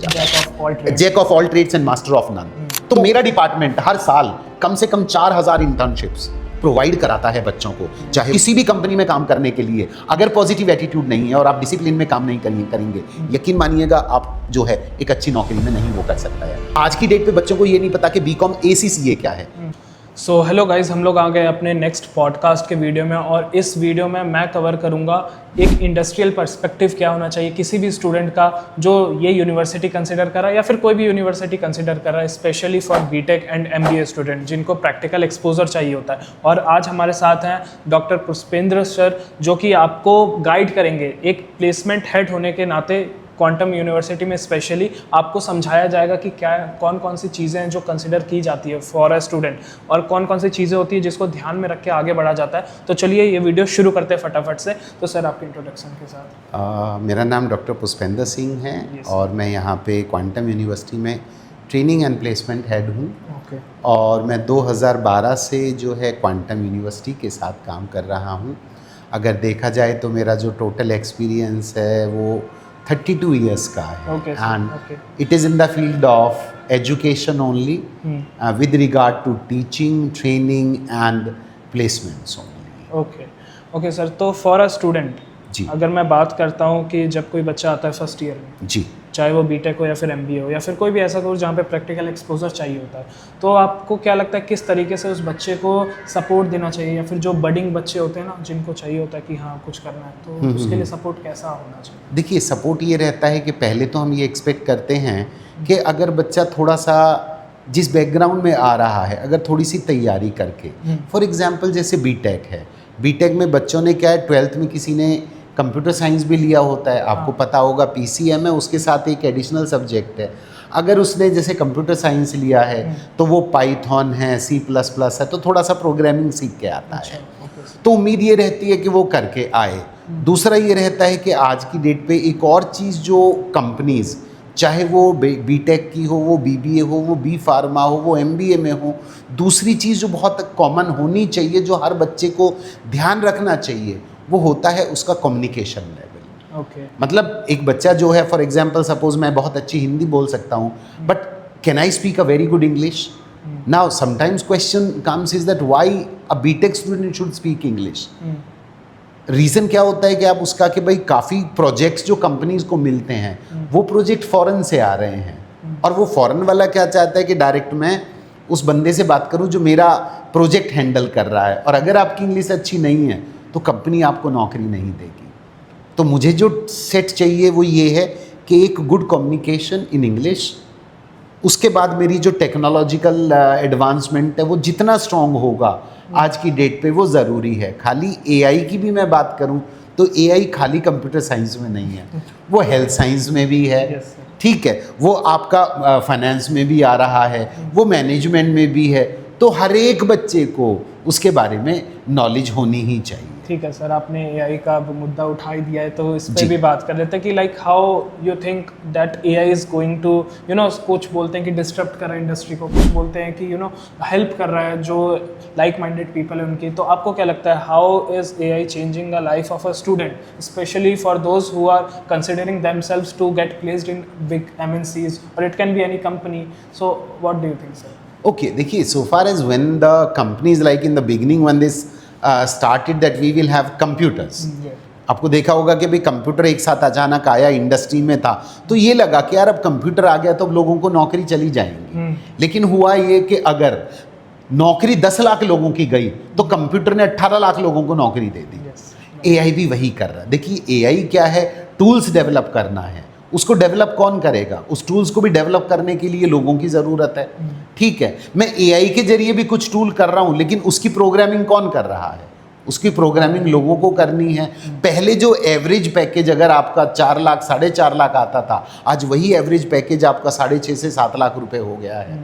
Jack of all trades and master of none. तो मेरा department हर साल कम से कम 4000 इंटर्नशिप्स प्रोवाइड कराता है बच्चों को, चाहे किसी भी कंपनी में काम करने के लिए। अगर पॉजिटिव एटीट्यूड नहीं है और आप डिसिप्लिन में काम नहीं करेंगे, यकीन मानिएगा आप जो है एक अच्छी नौकरी में नहीं वो कर सकता है। आज की डेट पे बच्चों को ये नहीं पता कि बीकॉम ACCA क्या है। सो हेलो गाइज, हम लोग आ गए अपने नेक्स्ट पॉडकास्ट के वीडियो में, और इस वीडियो में मैं कवर करूंगा एक इंडस्ट्रियल पर्सपेक्टिव क्या होना चाहिए किसी भी स्टूडेंट का जो ये यूनिवर्सिटी कंसिडर कर रहा है या फिर कोई भी यूनिवर्सिटी कंसिडर कर रहा है, specially for BTech and MBA student जिनको प्रैक्टिकल एक्सपोजर चाहिए होता है। और आज हमारे साथ हैं डॉक्टर पुष्पेंद्र सर, जो कि आपको गाइड करेंगे। एक प्लेसमेंट हेड होने के नाते क्वांटम यूनिवर्सिटी में स्पेशली आपको समझाया जाएगा कि क्या कौन कौन सी चीज़ें हैं जो कंसिडर की जाती है फॉर अ स्टूडेंट, और कौन कौन सी चीज़ें होती है जिसको ध्यान में रख के आगे बढ़ा जाता है। तो चलिए ये वीडियो शुरू करते हैं फटाफट से। तो सर आपके इंट्रोडक्शन के साथ। मेरा नाम डॉक्टर पुष्पेंद्र सिंह है और मैं यहाँ पे क्वांटम यूनिवर्सिटी में ट्रेनिंग एंड प्लेसमेंट हेड हूँ। और मैं 2012 से जो है क्वांटम यूनिवर्सिटी के साथ काम कर रहा हूँ। अगर देखा जाए तो मेरा जो टोटल एक्सपीरियंस है वो 32 years का है, and it is in the field of education only, with regard to teaching, training and placements only. Okay sir, तो फॉर अ स्टूडेंट जी, अगर मैं बात करता हूँ कि जब कोई बच्चा आता है फर्स्ट ईयर में, जी, चाहे वो बीटेक हो या फिर MBA हो या फिर कोई भी ऐसा कोर्स जहाँ पे प्रैक्टिकल एक्सपोजर चाहिए होता है, तो आपको क्या लगता है किस तरीके से उस बच्चे को सपोर्ट देना चाहिए, या फिर जो बडिंग बच्चे होते हैं ना जिनको चाहिए होता है कि हाँ कुछ करना है, तो उसके लिए सपोर्ट कैसा होना चाहिए? देखिए, सपोर्ट ये रहता है कि पहले तो हम ये एक्सपेक्ट करते हैं कि अगर बच्चा थोड़ा सा जिस बैकग्राउंड में आ रहा है, अगर थोड़ी सी तैयारी करके, फॉर एग्जाम्पल जैसे बीटेक है, बीटेक में बच्चों ने क्या है, 12th में किसी ने कंप्यूटर साइंस भी लिया होता है, आपको पता होगा PCM है, उसके साथ एक एडिशनल सब्जेक्ट है। अगर उसने जैसे कंप्यूटर साइंस लिया है तो वो पाइथन है, C++ है, तो थोड़ा सा प्रोग्रामिंग सीख के आता है। तो उम्मीद ये रहती है कि वो करके आए। दूसरा ये रहता है कि आज की डेट पे एक और चीज़ जो कंपनीज़, चाहे वो बीटेक की हो, वो BBA हो, वो B फार्मा हो, वो MBA में हो, दूसरी चीज़ जो बहुत कॉमन होनी चाहिए, जो हर बच्चे को ध्यान रखना चाहिए, वो होता है उसका कम्युनिकेशन लेवल। मतलब एक बच्चा जो है, फॉर एग्जांपल सपोज मैं बहुत अच्छी हिंदी बोल सकता हूँ, but can I speak a very good English? Now sometimes question comes is that why a BTech student should speak English. Reason क्या होता है कि आप उसका कि भाई काफ़ी प्रोजेक्ट्स जो कंपनीज को मिलते हैं वो प्रोजेक्ट फॉरेन से आ रहे हैं, और वो फॉरेन वाला क्या चाहता है कि डायरेक्ट मैं उस बंदे से बात करूँ जो मेरा प्रोजेक्ट हैंडल कर रहा है, और अगर आपकी इंग्लिश अच्छी नहीं है तो कंपनी आपको नौकरी नहीं देगी। तो मुझे जो सेट चाहिए वो ये है कि एक गुड कम्युनिकेशन इन इंग्लिश, उसके बाद मेरी जो टेक्नोलॉजिकल एडवांसमेंट है वो जितना स्ट्रॉन्ग होगा आज की डेट पे वो ज़रूरी है। खाली AI की भी मैं बात करूं तो AI खाली कंप्यूटर साइंस में नहीं है, वो हेल्थ साइंस में भी है, ठीक है, वो आपका फाइनेंस में भी आ रहा है, वो मैनेजमेंट में भी है। तो हर एक बच्चे को उसके बारे में नॉलेज होनी ही चाहिए। ठीक है सर, आपने AI का मुद्दा उठा ही दिया है तो इस पे भी बात कर लेते हैं कि like how you think that AI is going to कुछ बोलते हैं कि डिस्टर्ब कर रहा है इंडस्ट्री को, कुछ बोलते हैं कि हेल्प कर रहा है जो लाइक माइंडेड पीपल है उनकी। तो आपको क्या लगता है, how is AI changing the life of a student, specially for those who are considering themselves to get placed in big MNCs, और it can be any company? So what do you think sir? Okay, देखिए, so far as when the companies like in the beginning when this started that we will have computers, आपको देखा होगा कि भाई computer एक साथ अचानक आया, इंडस्ट्री में था, तो ये लगा कि यार अब कंप्यूटर आ गया तो अब लोगों को नौकरी चली जाएंगी। लेकिन हुआ ये कि अगर नौकरी 10 लाख लोगों की गई तो कंप्यूटर ने 18 लाख लोगों को नौकरी दे दी। AI भी वही कर रहा है। देखिए, AI क्या है, टूल्स डेवलप करना है, उसको डेवलप कौन करेगा? उस टूल्स को भी डेवलप करने के लिए लोगों की ज़रूरत है, ठीक है। मैं AI के जरिए भी कुछ टूल कर रहा हूँ, लेकिन उसकी प्रोग्रामिंग कौन कर रहा है? उसकी प्रोग्रामिंग लोगों को करनी है। पहले जो एवरेज पैकेज अगर आपका 4 लाख 4.5 लाख आता था, आज वही एवरेज पैकेज आपका 6.5 से 7 लाख रुपए हो गया है।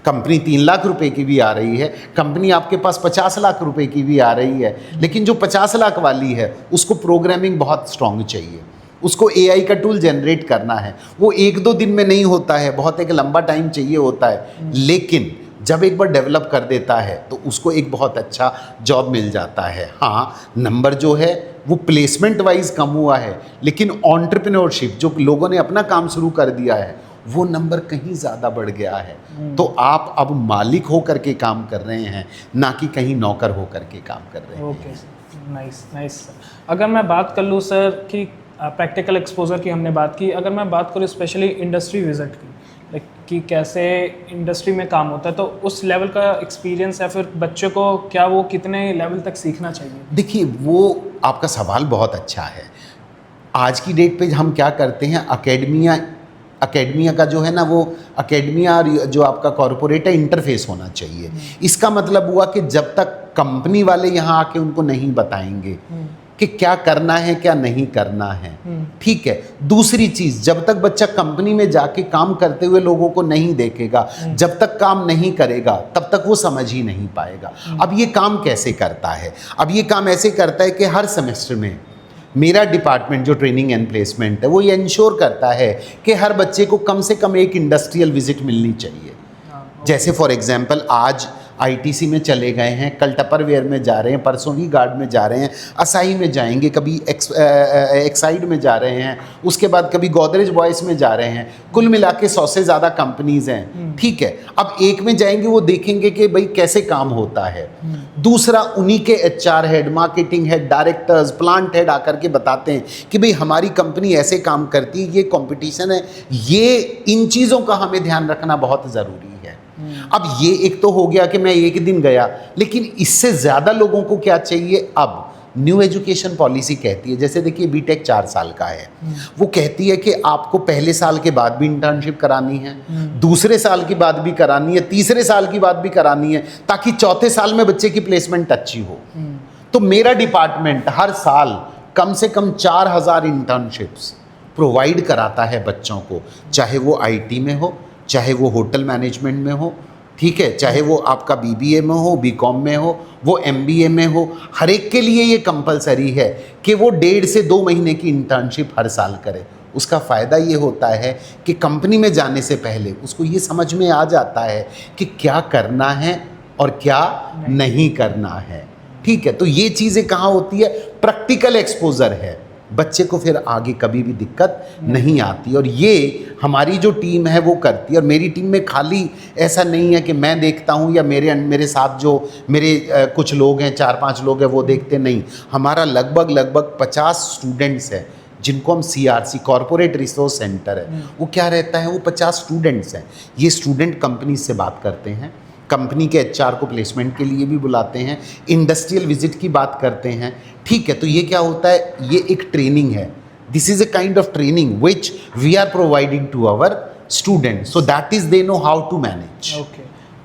कंपनी 3 लाख रुपए की भी आ रही है, कंपनी आपके पास 50 लाख रुपए की भी आ रही है, लेकिन जो 50 लाख वाली है उसको प्रोग्रामिंग बहुत स्ट्रांग चाहिए, उसको AI का टूल जनरेट करना है। वो 1-2 दिन में नहीं होता है, बहुत एक लंबा टाइम चाहिए होता है, लेकिन जब एक बार डेवलप कर देता है तो उसको एक बहुत अच्छा जॉब मिल जाता है। हाँ, नंबर जो है वो प्लेसमेंट वाइज कम हुआ है, लेकिन एंटरप्रेन्योरशिप जो लोगों ने अपना काम शुरू कर दिया है वो नंबर कहीं ज़्यादा बढ़ गया है। तो आप अब मालिक होकर के काम कर रहे हैं, ना कि कहीं नौकर होकर के काम कर रहे हैं। Okay, nice nice sir. अगर मैं बात कर लूँ सर कि प्रैक्टिकल एक्सपोजर की हमने बात की, अगर मैं बात करूँ स्पेशली इंडस्ट्री विजिट की, लाइक कि कैसे इंडस्ट्री में काम होता है, तो उस लेवल का एक्सपीरियंस या फिर बच्चों को क्या वो कितने लेवल तक सीखना चाहिए? देखिए, वो आपका सवाल बहुत अच्छा है। आज की डेट पे हम क्या करते हैं, अकेडमिया का जो है ना, वो अकेडमिया और जो आपका कॉरपोरेट है, इंटरफेस होना चाहिए। इसका मतलब हुआ कि जब तक कंपनी वाले यहाँ आके उनको नहीं बताएंगे कि क्या करना है क्या नहीं करना है, ठीक है। दूसरी चीज़, जब तक बच्चा कंपनी में जाके काम करते हुए लोगों को नहीं देखेगा, जब तक काम नहीं करेगा, तब तक वो समझ ही नहीं पाएगा। अब ये काम कैसे करता है? अब ये काम ऐसे करता है कि हर सेमेस्टर में मेरा डिपार्टमेंट जो ट्रेनिंग एंड प्लेसमेंट है, वो ये इंश्योर करता है कि हर बच्चे को कम से कम एक इंडस्ट्रियल विजिट मिलनी चाहिए। जैसे फॉर एग्जांपल आज आईटीसी में चले गए हैं, कल टपरवेयर में जा रहे हैं, परसों वी गार्ड में जा रहे हैं, असाई में जाएंगे, कभी एक्साइड में जा रहे हैं, उसके बाद कभी गोदरेज बॉयज़ में जा रहे हैं। कुल मिला के 100 से ज़्यादा कंपनीज़ हैं, ठीक है। अब एक में जाएंगे, वो देखेंगे कि भाई कैसे काम होता है। दूसरा, उन्हीं के HR head, marketing head, directors, plant head आकर के बताते हैं कि भाई हमारी कंपनी ऐसे काम करती है, ये कंपटीशन है, ये इन चीज़ों का हमें ध्यान रखना बहुत ज़रूरी है। अब ये एक तो हो गया कि मैं एक दिन गया, लेकिन इससे ज़्यादा लोगों को क्या चाहिए? अब न्यू एजुकेशन पॉलिसी कहती है, जैसे देखिए बीटेक 4 साल का है, वो कहती है कि आपको पहले साल के बाद भी इंटर्नशिप करानी है, दूसरे साल के बाद भी करानी है, तीसरे साल के बाद भी करानी है, ताकि चौथे साल में बच्चे की प्लेसमेंट अच्छी हो। तो मेरा डिपार्टमेंट हर साल कम से कम 4000 इंटर्नशिप्स प्रोवाइड कराता है बच्चों को, चाहे वो आईटी में हो, चाहे वो होटल मैनेजमेंट में हो, ठीक है, चाहे वो आपका बीबीए में हो, बीकॉम में हो, वो एमबीए में हो। हर एक के लिए ये कंपलसरी है कि वो 1.5 से 2 महीने की इंटर्नशिप हर साल करे। उसका फ़ायदा ये होता है कि कंपनी में जाने से पहले उसको ये समझ में आ जाता है कि क्या करना है और क्या नहीं करना है, ठीक है। तो ये चीज़ें कहाँ होती है? प्रैक्टिकल एक्सपोजर है, बच्चे को फिर आगे कभी भी दिक्कत नहीं आती। और ये हमारी जो टीम है वो करती है। और मेरी टीम में खाली ऐसा नहीं है कि मैं देखता हूँ या मेरे साथ जो मेरे कुछ लोग हैं, 4-5 लोग हैं, वो देखते नहीं। हमारा लगभग 50 स्टूडेंट्स हैं, जिनको हम CRC कॉरपोरेट रिसोर्स सेंटर है, वो क्या रहता है, वो 50 स्टूडेंट्स हैं। ये स्टूडेंट कंपनी से बात करते हैं, कंपनी के HR को प्लेसमेंट के लिए भी बुलाते हैं, इंडस्ट्रियल विजिट की बात करते हैं, ठीक है। तो ये क्या होता है, ये एक ट्रेनिंग है। This is a kind of training which we are providing to our student, so that is they know how to manage.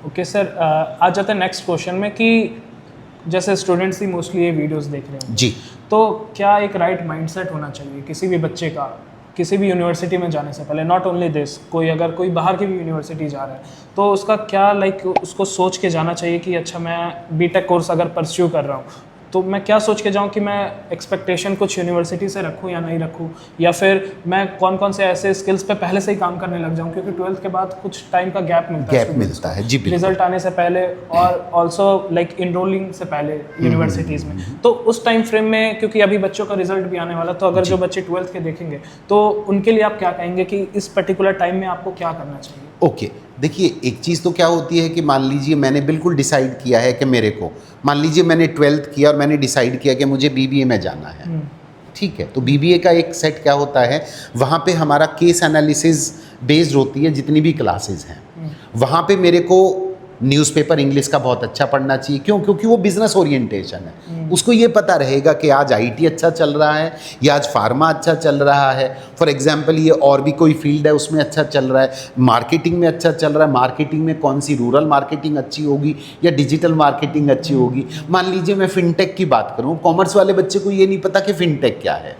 Okay sir, आ जाता है नेक्स्ट क्वेश्चन में कि जैसे स्टूडेंट्स ही मोस्टली ये वीडियोस देख रहे हैं जी, तो क्या एक राइट माइंडसेट होना चाहिए किसी भी बच्चे का किसी भी यूनिवर्सिटी में जाने से पहले? नॉट ओनली दिस, अगर कोई बाहर की भी यूनिवर्सिटी जा रहा है तो उसका क्या उसको सोच के जाना चाहिए कि अच्छा मैं बीटेक कोर्स अगर परस्यू कर रहा हूँ तो मैं क्या सोच के जाऊँ कि मैं एक्सपेक्टेशन कुछ यूनिवर्सिटी से रखूँ या नहीं रखूँ, या फिर मैं कौन कौन से ऐसे स्किल्स पे पहले से ही काम करने लग जाऊँ, क्योंकि 12th के बाद कुछ टाइम का गैप मिलता है जी, बिल्कुल। रिजल्ट आने से पहले और ऑल्सो लाइक इनरोलिंग से पहले यूनिवर्सिटीज़ में। तो उस टाइम फ्रेम में, क्योंकि अभी बच्चों का रिजल्ट भी आने वाला, तो अगर जो बच्चे 12th के देखेंगे तो उनके लिए आप क्या कहेंगे कि इस पर्टिकुलर टाइम में आपको क्या करना चाहिए? ओके, देखिए एक चीज़ तो क्या होती है कि मान लीजिए मैंने बिल्कुल डिसाइड किया है कि मेरे को, मान लीजिए मैंने 12th किया और मैंने डिसाइड किया कि मुझे बीबीए में जाना है, ठीक है। तो बीबीए का एक सेट क्या होता है, वहाँ पे हमारा केस एनालिसिस बेस्ड होती है, जितनी भी क्लासेस हैं वहाँ पे मेरे को न्यूज़पेपर इंग्लिश का बहुत अच्छा पढ़ना चाहिए। क्यों? क्योंकि वो बिजनेस ओरिएंटेशन है। उसको ये पता रहेगा कि आज आईटी अच्छा चल रहा है या आज फार्मा अच्छा चल रहा है, फॉर एग्जांपल ये और भी कोई फील्ड है उसमें अच्छा चल रहा है, मार्केटिंग में अच्छा चल रहा है, मार्केटिंग में कौन सी रूरल मार्केटिंग अच्छी होगी या डिजिटल मार्केटिंग अच्छी होगी। मान लीजिए मैं फिनटेक की बात करूँ, कॉमर्स वाले बच्चे को ये नहीं पता कि फिनटेक क्या है,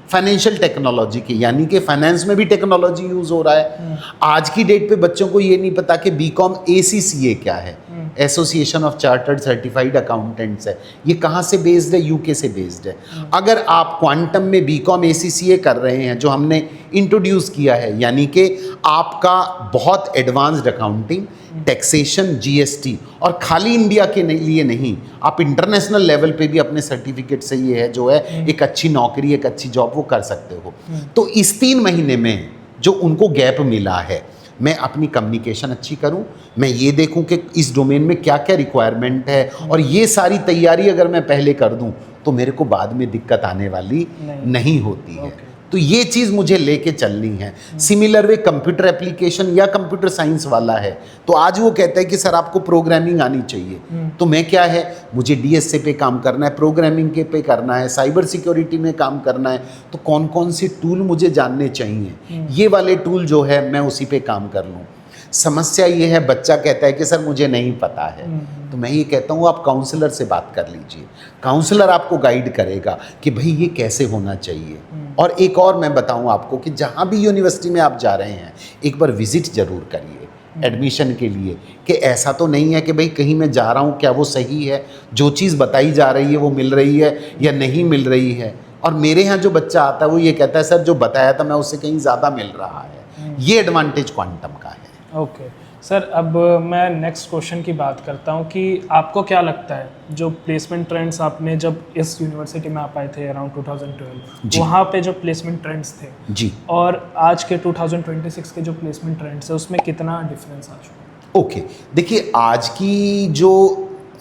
फाइनेंशियल टेक्नोलॉजी की, यानी कि फाइनेंस में भी टेक्नोलॉजी यूज़ हो रहा है। आज की डेट पे बच्चों को ये नहीं पता कि बीकॉम ACCA क्या है, association of chartered certified accountants है, ये कहाँ से बेस्ड है, यूके से बेस्ड है। अगर आप क्वांटम में बीकॉम ACCA कर रहे हैं, जो हमने इंट्रोड्यूस किया है, यानी कि आपका बहुत एडवांस्ड अकाउंटिंग, टैक्सेशन, GST, और खाली इंडिया के लिए नहीं, आप इंटरनेशनल लेवल पे भी अपने सर्टिफिकेट से ये है जो है एक अच्छी नौकरी, एक अच्छी जॉब वो कर सकते हो। तो इस 3 महीने में जो उनको गैप मिला है, मैं अपनी कम्युनिकेशन अच्छी करूं, मैं ये देखूं कि इस डोमेन में क्या क्या रिक्वायरमेंट है, और ये सारी तैयारी अगर मैं पहले कर दूं तो मेरे को बाद में दिक्कत आने वाली नहीं होती है। तो ये चीज़ मुझे लेके चलनी है। सिमिलर वे कंप्यूटर एप्लीकेशन या कंप्यूटर साइंस वाला है, तो आज वो कहता है कि सर आपको प्रोग्रामिंग आनी चाहिए, तो मैं क्या है, मुझे डीएसए पे काम करना है, प्रोग्रामिंग के पे करना है, साइबर सिक्योरिटी में काम करना है, तो कौन कौन से टूल मुझे जानने चाहिए, ये वाले टूल जो है मैं उसी पे काम कर लूँ। समस्या ये है, बच्चा कहता है कि सर मुझे नहीं पता है, तो मैं ये कहता हूँ आप काउंसलर से बात कर लीजिए, काउंसलर आपको गाइड करेगा कि भाई ये कैसे होना चाहिए। और एक और मैं बताऊँ आपको कि जहाँ भी यूनिवर्सिटी में आप जा रहे हैं एक बार विजिट ज़रूर करिए एडमिशन के लिए, कि ऐसा तो नहीं है कि भाई कहीं मैं जा रहा हूँ क्या वो सही है, जो चीज़ बताई जा रही है वो मिल रही है या नहीं मिल रही है। और मेरे यहाँ जो बच्चा आता है वो ये कहता है सर जो बताया था मैं उससे कहीं ज़्यादा मिल रहा है, ये एडवांटेज क्वांटम का है। ओके सर, अब मैं नेक्स्ट क्वेश्चन की बात करता हूँ कि आपको क्या लगता है जो प्लेसमेंट ट्रेंड्स आपने जब इस यूनिवर्सिटी में आप आए थे अराउंड 2012, वहाँ पे जो प्लेसमेंट ट्रेंड्स थे जी, और आज के 2026 के जो प्लेसमेंट ट्रेंड्स है उसमें कितना डिफरेंस आ चुका है? ओके देखिए, आज की जो,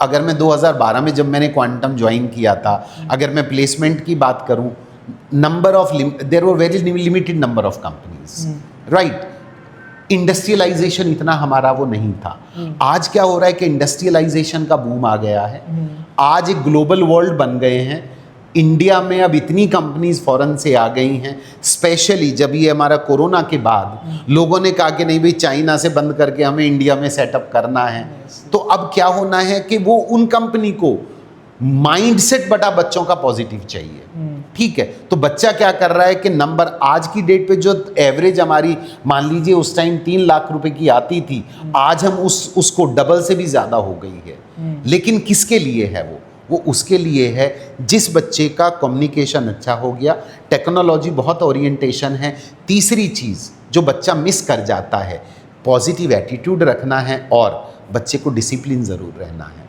अगर मैं 2012 में जब मैंने क्वांटम ज्वाइन किया था, अगर मैं प्लेसमेंट की बात करूँ, number of there were very limited number of companies, right. Industrialisation इतना हमारा वो नहीं था। आज क्या हो रहा है कि इंडस्ट्रियलाइजेशन का बूम आ गया है, आज एक ग्लोबल वर्ल्ड बन गए हैं। इंडिया में अब इतनी कंपनीज फॉरेन से आ गई हैं, स्पेशली जब ये हमारा कोरोना के बाद लोगों ने कहा कि नहीं भाई चाइना से बंद करके हमें इंडिया में सेटअप करना है, तो अब क्या होना है कि वो उन कंपनी को माइंडसेट बटा बच्चों का पॉजिटिव चाहिए, ठीक है। तो बच्चा क्या कर रहा है कि नंबर आज की डेट पे जो एवरेज हमारी मान लीजिए उस टाइम 3 लाख रुपए की आती थी, आज हम उसको डबल से भी ज़्यादा हो गई है। लेकिन किसके लिए है वो उसके लिए है जिस बच्चे का कम्युनिकेशन अच्छा हो गया, टेक्नोलॉजी बहुत ओरिएंटेशन है। तीसरी चीज़ जो बच्चा मिस कर जाता है, पॉजिटिव एटीट्यूड रखना है और बच्चे को डिसिप्लिन ज़रूर रहना है।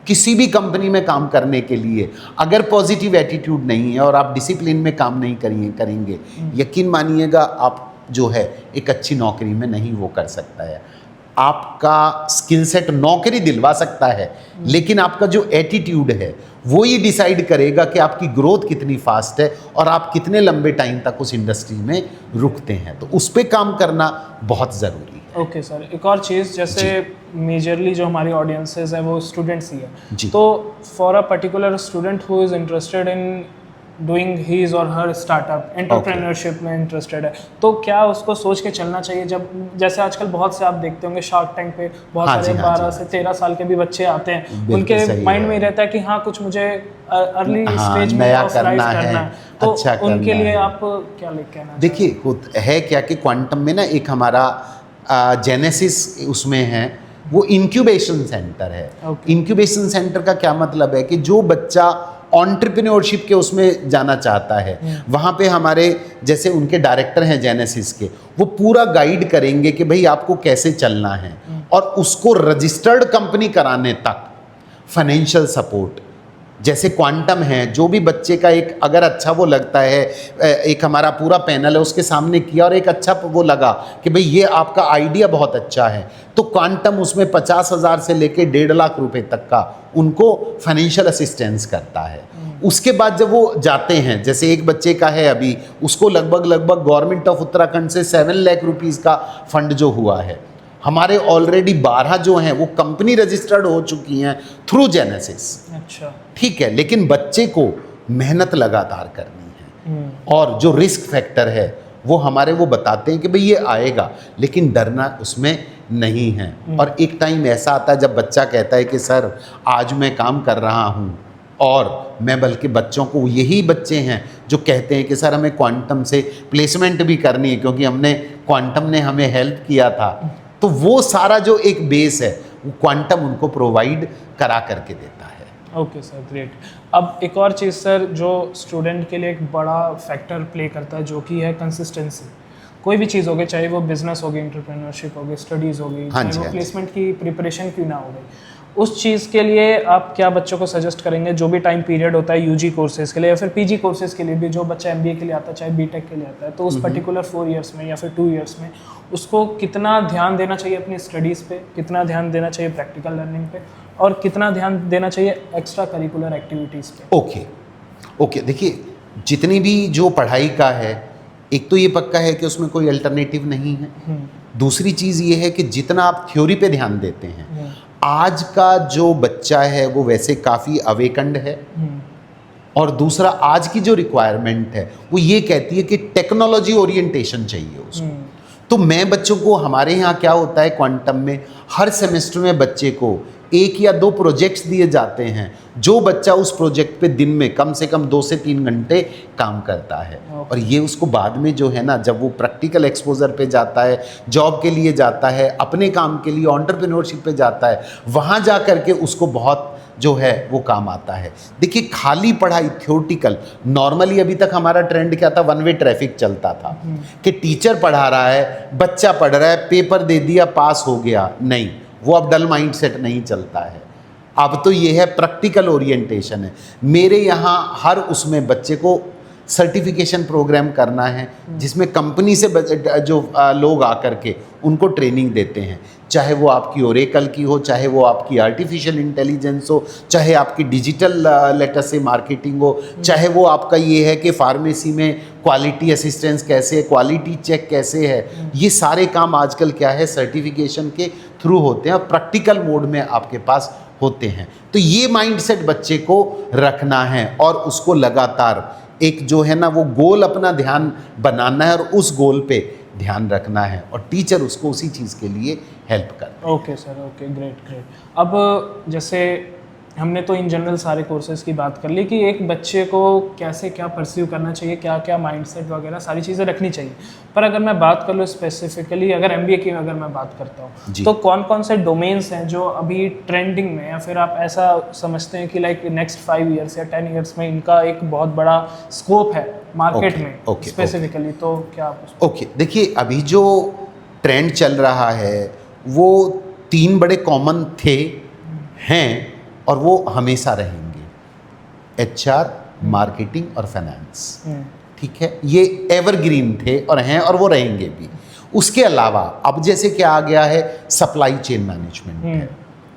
किसी भी कंपनी में काम करने के लिए अगर पॉजिटिव एटीट्यूड नहीं है और आप डिसिप्लिन में काम नहीं करेंगे, यकीन मानिएगा आप जो है एक अच्छी नौकरी में नहीं वो कर सकता है। आपका स्किल सेट नौकरी दिलवा सकता है, लेकिन आपका जो एटीट्यूड है वो ही डिसाइड करेगा कि आपकी ग्रोथ कितनी फास्ट है और आप कितने लंबे टाइम तक उस इंडस्ट्री में रुकते हैं। तो उस पर काम करना बहुत ज़रूरी है। ओके सर, एक और चीज़, जैसे मेजरली जो हमारी ऑडियंसेस है वो स्टूडेंट्स ही है, तो for a particular student who is interested in doing his और हर स्टार्टअप, एंटरप्रेन्योरशिप में इंटरेस्टेड है, तो क्या उसको सोच के चलना चाहिए? जब जैसे आजकल बहुत से आप देखते होंगे शार्क टैंक पे बहुत सारे 12 से 13 साल के भी बच्चे आते हैं, उनके माइंड में रहता है कि हाँ कुछ मुझे अर्ली स्टेज में करना है, तो अच्छा उनके लिए आप क्या कहना? देखिए है क्या कि क्वांटम में ना एक हमारा जेनेसिस उसमें है, वो इंक्यूबेशन सेंटर है। इंक्यूबेशन सेंटर का क्या मतलब है कि जो बच्चा एंटरप्रेन्योरशिप के उसमें जाना चाहता है, वहाँ पे हमारे जैसे उनके डायरेक्टर हैं जेनेसिस के, वो पूरा गाइड करेंगे कि भाई आपको कैसे चलना है, और उसको रजिस्टर्ड कंपनी कराने तक फाइनेंशियल सपोर्ट। जैसे क्वांटम है, जो भी बच्चे का एक अगर अच्छा वो लगता है, एक हमारा पूरा पैनल है उसके सामने किया और एक अच्छा वो लगा कि भाई ये आपका आइडिया बहुत अच्छा है, तो क्वांटम उसमें 50,000 से लेके 1.5 लाख रुपए तक का उनको फाइनेंशियल असिस्टेंस करता है। उसके बाद जब वो जाते हैं, जैसे एक बच्चे का है अभी, उसको लगभग गवर्नमेंट ऑफ उत्तराखंड से 7 लाख रुपीज़ का फंड जो हुआ है, हमारे ऑलरेडी 12 जो हैं वो कंपनी रजिस्टर्ड हो चुकी हैं थ्रू जेनेसिस। अच्छा, ठीक है, लेकिन बच्चे को मेहनत लगातार करनी है, और जो रिस्क फैक्टर है वो हमारे वो बताते हैं कि भाई ये आएगा, लेकिन डरना उसमें नहीं है। और एक टाइम ऐसा आता है जब बच्चा कहता है कि सर आज मैं काम कर रहा हूँ, और मैं बल्कि बच्चों को, यही बच्चे हैं जो कहते हैं कि सर हमें क्वांटम से प्लेसमेंट भी करनी है क्योंकि हमने क्वांटम ने हमें हेल्प किया था। तो वो सारा जो एक बेस है वो क्वांटम उनको प्रोवाइड करा करके देता है। Okay sir, great. अब एक और चीज़ सर जो स्टूडेंट के लिए एक बड़ा फैक्टर प्ले करता है, जो कि है कंसिस्टेंसी। कोई भी चीज़ हो गई, चाहे वो बिजनेस हो गई, एंटरप्रेन्योरशिप हो गई, स्टडीज़ हो गई, चाहे वो प्लेसमेंट की प्रिपरेशन क्यों ना हो गई, उस चीज़ के लिए आप क्या बच्चों को सजेस्ट करेंगे, जो भी टाइम पीरियड होता है यूजी कोर्सेज़ के लिए या फिर पीजी कोर्सेज़ के लिए भी, जो बच्चा एमबीए के लिए आता है चाहे बीटेक के लिए आता है, तो उस पर्टिकुलर 4 इयर्स में या फिर 2 इयर्स में उसको कितना ध्यान देना चाहिए अपनी स्टडीज़ पे, कितना ध्यान देना चाहिए प्रैक्टिकल लर्निंग पे, और कितना ध्यान देना चाहिए एक्स्ट्रा करिकुलर एक्टिविटीज़ पे? ओके, देखिए जितनी भी जो पढ़ाई का है, एक तो ये पक्का है कि उसमें कोई अल्टरनेटिव नहीं है। दूसरी चीज़ ये है कि जितना आप थ्योरी पे ध्यान देते हैं, आज का जो बच्चा है वो वैसे काफ़ी अवेकंड है, और दूसरा आज की जो रिक्वायरमेंट है वो ये कहती है कि टेक्नोलॉजी ओरिएंटेशन चाहिए उसको। तो मैं बच्चों को, हमारे यहाँ क्या होता है क्वांटम में, हर सेमेस्टर में बच्चे को 1 या 2 प्रोजेक्ट्स दिए जाते हैं, जो बच्चा उस प्रोजेक्ट पे दिन में कम से कम 2 से 3 घंटे काम करता है। और ये उसको बाद में जो है ना, जब वो प्रैक्टिकल एक्सपोजर पे जाता है, जॉब के लिए जाता है, अपने काम के लिए एंटरप्रेन्योरशिप पे जाता है, वहाँ जा कर के उसको बहुत जो है वो काम आता है। देखिए खाली पढ़ाई थ्योरेटिकल, नॉर्मली अभी तक हमारा ट्रेंड क्या था, 1 वे ट्रैफिक चलता था कि टीचर पढ़ा रहा है, बच्चा पढ़ रहा है, पेपर दे दिया, पास हो गया। नहीं, वो अब डल माइंड सेट नहीं चलता है। अब तो ये है प्रैक्टिकल ओरिएंटेशन है। मेरे यहाँ हर उसमें बच्चे को सर्टिफिकेशन प्रोग्राम करना है, जिसमें कंपनी से जो लोग आकर के उनको ट्रेनिंग देते हैं, चाहे वो आपकी ओरेकल की हो, चाहे वो आपकी आर्टिफिशियल इंटेलिजेंस हो, चाहे आपकी डिजिटल लेटर से मार्केटिंग हो, चाहे वो आपका ये है कि फार्मेसी में क्वालिटी असिस्टेंस कैसे है, क्वालिटी चेक कैसे है। ये सारे काम आजकल क्या है, सर्टिफिकेशन के थ्रू होते हैं और प्रैक्टिकल मोड में आपके पास होते हैं। तो ये माइंडसेट बच्चे को रखना है और उसको लगातार एक जो है ना वो गोल अपना ध्यान बनाना है और उस गोल पे ध्यान रखना है, और टीचर उसको उसी चीज़ के लिए हेल्प करता है। Okay sir, okay, great. अब जैसे हमने तो इन जनरल सारे कोर्सेज़ की बात कर ली कि एक बच्चे को कैसे क्या परस्यू करना चाहिए, क्या क्या माइंडसेट वगैरह सारी चीज़ें रखनी चाहिए। पर अगर मैं बात कर लूँ स्पेसिफिकली, अगर एमबीए की अगर मैं बात करता हूँ, तो कौन कौन से डोमेन्स हैं जो अभी ट्रेंडिंग में, या फिर आप ऐसा समझते हैं कि लाइक नेक्स्ट 5 ईयर्स या 10 ईयर्स में इनका एक बहुत बड़ा स्कोप है मार्केट में स्पेसिफिकली, तो क्या आप ओके, देखिए अभी जो ट्रेंड चल रहा है वो 3 बड़े कॉमन थे, हैं, और वो हमेशा रहेंगे, HR, मार्केटिंग और फाइनेंस। ठीक है, ये एवरग्रीन थे और हैं और वो रहेंगे भी। उसके अलावा अब जैसे क्या आ गया है, सप्लाई चेन मैनेजमेंट है।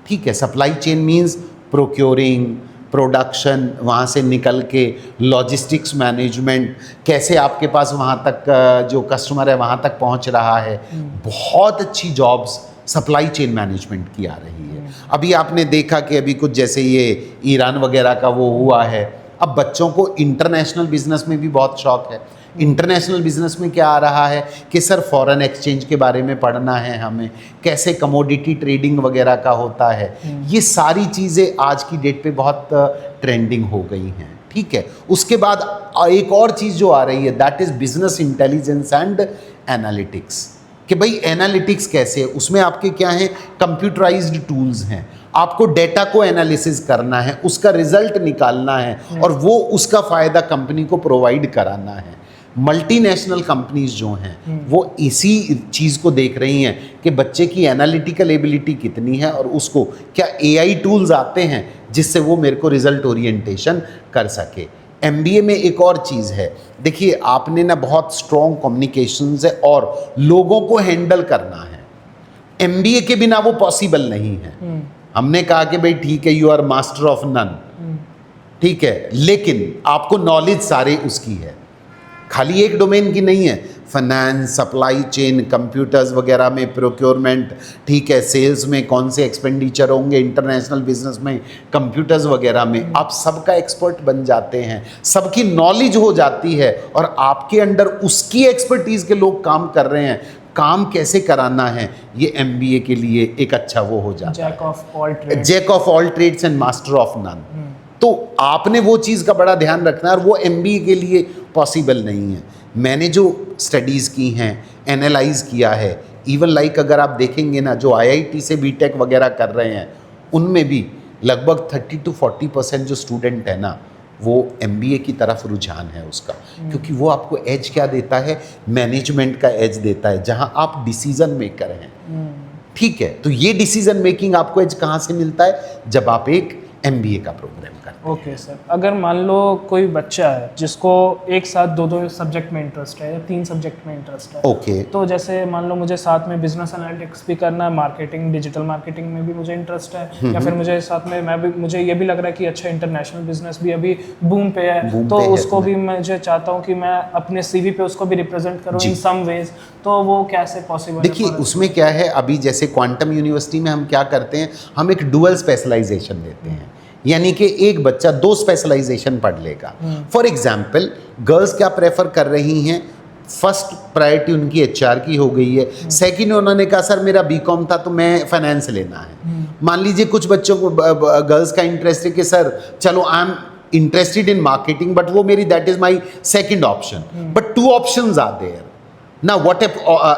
ठीक है, supply chain means procuring, production, वहाँ से निकल के लॉजिस्टिक्स मैनेजमेंट, कैसे आपके पास वहाँ तक जो कस्टमर है वहाँ तक पहुँच रहा है। बहुत अच्छी जॉब्स सप्लाई चेन मैनेजमेंट की आ रही है। अभी आपने देखा कि अभी कुछ जैसे ये ईरान वगैरह का वो हुआ है, अब बच्चों को इंटरनेशनल बिजनेस में भी बहुत शौक है। इंटरनेशनल बिजनेस में क्या आ रहा है कि सर फॉरेन एक्सचेंज के बारे में पढ़ना है हमें, कैसे कमोडिटी ट्रेडिंग वगैरह का होता है। ये सारी चीज़ें आज की डेट पे बहुत ट्रेंडिंग हो गई हैं। ठीक है, उसके बाद एक और चीज़ जो आ रही है, that is business intelligence and analytics, कि भाई एनालिटिक्स कैसे है, उसमें आपके क्या हैं, कंप्यूटराइज्ड टूल्स हैं। आपको डेटा को एनालिसिस करना है, उसका रिजल्ट निकालना है और वो उसका फ़ायदा कंपनी को प्रोवाइड कराना है। मल्टीनेशनल कंपनीज जो हैं वो इसी चीज़ को देख रही हैं कि बच्चे की एनालिटिकल एबिलिटी कितनी है और उसको क्या AI टूल्स आते हैं जिससे वो मेरे को रिजल्ट ओरिएंटेशन कर सके। MBA में एक और चीज़ है, देखिए आपने ना बहुत स्ट्रॉन्ग कम्युनिकेशंस है और लोगों को हैंडल करना है। MBA के बिना वो पॉसिबल नहीं है। हमने कहा कि भाई ठीक है, you are master of none, ठीक है, लेकिन आपको नॉलेज सारे उसकी है, खाली एक डोमेन की नहीं है। फाइनेंस, सप्लाई चेन, कंप्यूटर्स वगैरह में, प्रोक्योरमेंट, ठीक है, सेल्स में कौन से एक्सपेंडिचर होंगे, इंटरनेशनल बिजनेस में, कंप्यूटर्स वगैरह में, आप सबका एक्सपर्ट बन जाते हैं, सबकी नॉलेज हो जाती है और आपके अंडर उसकी एक्सपर्टीज़ के लोग काम कर रहे हैं। काम कैसे कराना है, ये MBA के लिए एक अच्छा वो हो जाता है, jack of all trades and master of none. तो आपने वो चीज़ का बड़ा ध्यान रखना है और वो MBA के लिए पॉसिबल नहीं है। मैंने जो स्टडीज़ की हैं, एनालाइज किया है, इवन लाइक अगर आप देखेंगे ना, जो IIT से BTech वगैरह कर रहे हैं, उनमें भी लगभग 30 to 40% जो स्टूडेंट है ना, वो MBA की तरफ रुझान है उसका, क्योंकि वो आपको एज क्या देता है, मैनेजमेंट का एज देता है, जहाँ आप डिसीज़न मेकर हैं। ठीक है, तो ये डिसीजन मेकिंग आपको एज कहाँ से मिलता है? जब आप एक MBA का प्रोग्राम करते हैं। ओके सर, अगर मान लो कोई बच्चा है जिसको एक साथ दो सब्जेक्ट में इंटरेस्ट है या 3 सब्जेक्ट में इंटरेस्ट है, ओके, तो जैसे मान लो मुझे साथ में बिजनेस एनालिटिक्स भी करना है, मार्केटिंग, डिजिटल मार्केटिंग में भी मुझे इंटरेस्ट है, या फिर मुझे साथ में मुझे ये भी लग रहा है कि अच्छा इंटरनेशनल बिजनेस भी अभी बूम पे है, तो उसको भी मुझे चाहता हूँ कि मैं अपने CV पे उसको भी रिप्रेजेंट करूँ इन सम वेज, तो वो कैसे पॉसिबल है? देखिए उसमें क्या है, अभी जैसे क्वांटम यूनिवर्सिटी में हम क्या करते हैं, हम एक डुअल स्पेशलाइजेशन देते हैं, यानी कि एक बच्चा 2 स्पेशलाइजेशन पढ़ लेगा। फॉर एग्जाम्पल गर्ल्स क्या प्रेफर कर रही हैं, फर्स्ट प्रायोरिटी उनकी HR की हो गई है, सेकंड उन्होंने कहा सर मेरा BCom था तो मैं फाइनेंस लेना है। मान लीजिए कुछ बच्चों को गर्ल्स का इंटरेस्ट है कि सर चलो I am interested in marketing but वो मेरी that is my second option, but 2 options are there. ना व्हाट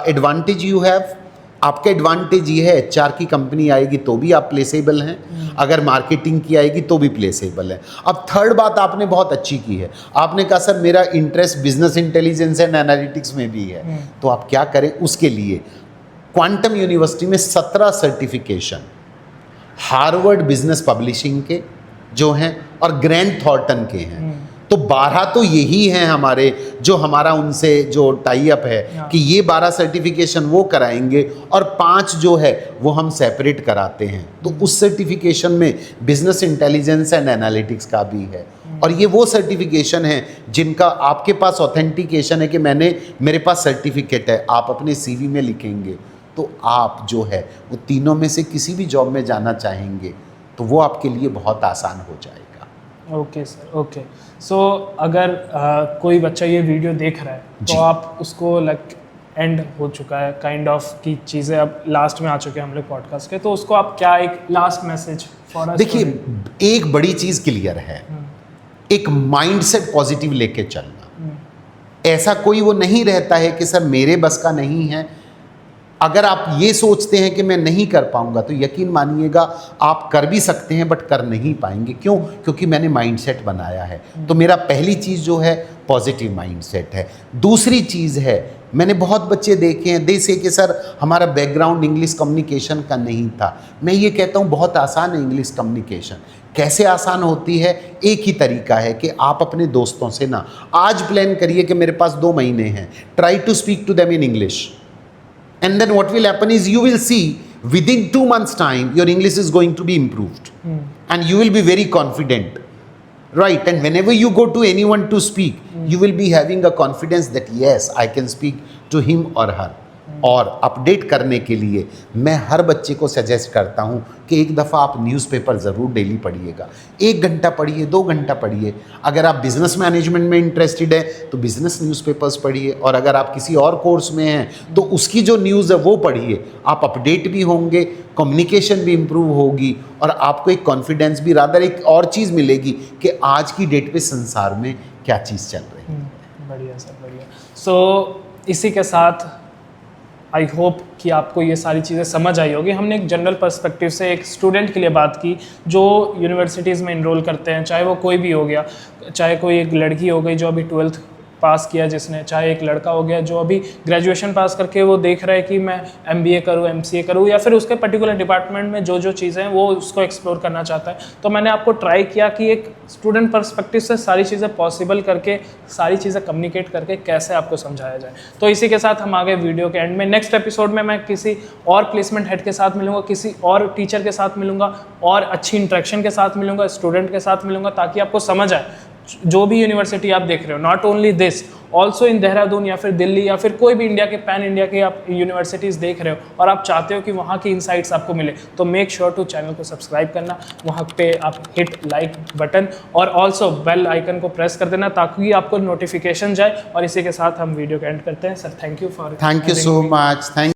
एडवांटेज यू हैव, आपका एडवांटेज ये है HR की कंपनी आएगी तो भी आप प्लेसेबल हैं, अगर मार्केटिंग की आएगी तो भी प्लेसेबल है। अब थर्ड बात आपने बहुत अच्छी की है, आपने कहा सर मेरा interest business intelligence and analytics में भी है, तो आप क्या करें उसके लिए क्वांटम यूनिवर्सिटी में 17 सर्टिफिकेशन हार्वर्ड बिजनेस पब्लिशिंग के जो हैं और ग्रैंड थॉर्टन के हैं, तो 12 तो यही हैं हमारे, जो हमारा उनसे जो टाई अप है कि ये 12 सर्टिफिकेशन वो कराएंगे और 5 जो है वो हम सेपरेट कराते हैं। तो उस सर्टिफिकेशन में बिजनेस इंटेलिजेंस एंड एनालिटिक्स का भी है, और ये वो सर्टिफिकेशन है जिनका आपके पास ऑथेंटिकेशन है कि मेरे पास सर्टिफिकेट है, आप अपने CV में लिखेंगे तो आप जो है वो तीनों में से किसी भी जॉब में जाना चाहेंगे तो वो आपके लिए बहुत आसान हो जाएगा। Okay sir, okay. सो अगर कोई बच्चा ये वीडियो देख रहा है तो आप उसको लाइक एंड हो चुका है काइंड ऑफ की चीज़ें अब लास्ट में आ चुके हैं हम लोग पॉडकास्ट के, तो उसको आप क्या एक लास्ट मैसेज फॉर अस? देखिए एक बड़ी चीज़ क्लियर है, एक माइंडसेट पॉजिटिव लेके चलना। ऐसा कोई वो नहीं रहता है कि सर मेरे बस का नहीं है। अगर आप ये सोचते हैं कि मैं नहीं कर पाऊंगा तो यकीन मानिएगा आप कर भी सकते हैं बट कर नहीं पाएंगे। क्यों? क्योंकि मैंने माइंडसेट बनाया है। तो मेरा पहली चीज़ जो है पॉजिटिव माइंडसेट है। दूसरी चीज़ है, मैंने बहुत बच्चे देखे हैं दे से कि सर हमारा बैकग्राउंड इंग्लिश कम्युनिकेशन का नहीं था। मैं ये कहता हूँ बहुत आसान है इंग्लिश कम्युनिकेशन। कैसे आसान होती है? एक ही तरीका है कि आप अपने दोस्तों से ना आज प्लान करिए कि मेरे पास 2 महीने हैं, try to speak to them in English, and then what will happen is you will see within 2 months time your English is going to be improved and you will be very confident, right? And whenever you go to anyone to speak you will be having a confidence that yes I can speak to him or her. और update करने के लिए मैं हर बच्चे को suggest करता हूँ कि एक दफ़ा आप न्यूज़पेपर ज़रूर डेली पढ़िएगा। 1 घंटा पढ़िए, 2 घंटा पढ़िए। अगर आप बिज़नेस मैनेजमेंट में इंटरेस्टेड है तो बिज़नेस न्यूज़पेपर्स पढ़िए, और अगर आप किसी और कोर्स में हैं तो उसकी जो न्यूज़ है वो पढ़िए। आप अपडेट भी होंगे, कम्युनिकेशन भी इम्प्रूव होगी और आपको एक कॉन्फिडेंस भी, रादर एक और चीज़ मिलेगी कि आज की डेट पे संसार में क्या चीज़ चल रही है। बढ़िया सर, बढ़िया। सो इसी के साथ आई होप कि आपको ये सारी चीज़ें समझ आई होगी। हमने एक जनरल पर्सपेक्टिव से एक स्टूडेंट के लिए बात की जो यूनिवर्सिटीज़ में इनरोल करते हैं, चाहे वो कोई भी हो गया, चाहे कोई एक लड़की हो गई जो अभी 12th पास किया जिसने, चाहे एक लड़का हो गया जो अभी ग्रेजुएशन पास करके वो देख रहा है कि मैं MBA करूँ, MCA करूँ, या फिर उसके पर्टिकुलर डिपार्टमेंट में जो चीज़ें हैं वो उसको एक्सप्लोर करना चाहता है। तो मैंने आपको ट्राई किया कि एक स्टूडेंट पर्सपेक्टिव से सारी चीज़ें पॉसिबल करके, सारी चीज़ें कम्युनिकेट करके कैसे आपको समझाया जाए। तो इसी के साथ हम आ गए वीडियो के एंड में। नेक्स्ट एपिसोड में मैं किसी और प्लेसमेंट हेड के साथ मिलूंगा, किसी और टीचर के साथ मिलूंगा, और अच्छी इंटरेक्शन के साथ मिलूंगा, स्टूडेंट के साथ मिलूंगा, ताकि आपको समझ आए जो भी यूनिवर्सिटी आप देख रहे हो, not only this, also in Dehradun या फिर दिल्ली या फिर कोई भी इंडिया के पैन इंडिया के आप यूनिवर्सिटीज़ देख रहे हो और आप चाहते हो कि वहाँ की इनसाइट्स आपको मिले, तो मेक श्योर टू चैनल को सब्सक्राइब करना, वहाँ पे आप हिट लाइक बटन और ऑल्सो बेल आइकन को प्रेस कर देना ताकि आपको नोटिफिकेशन जाए। और इसी के साथ हम वीडियो का एंड करते हैं। Sir thank you so much. Thank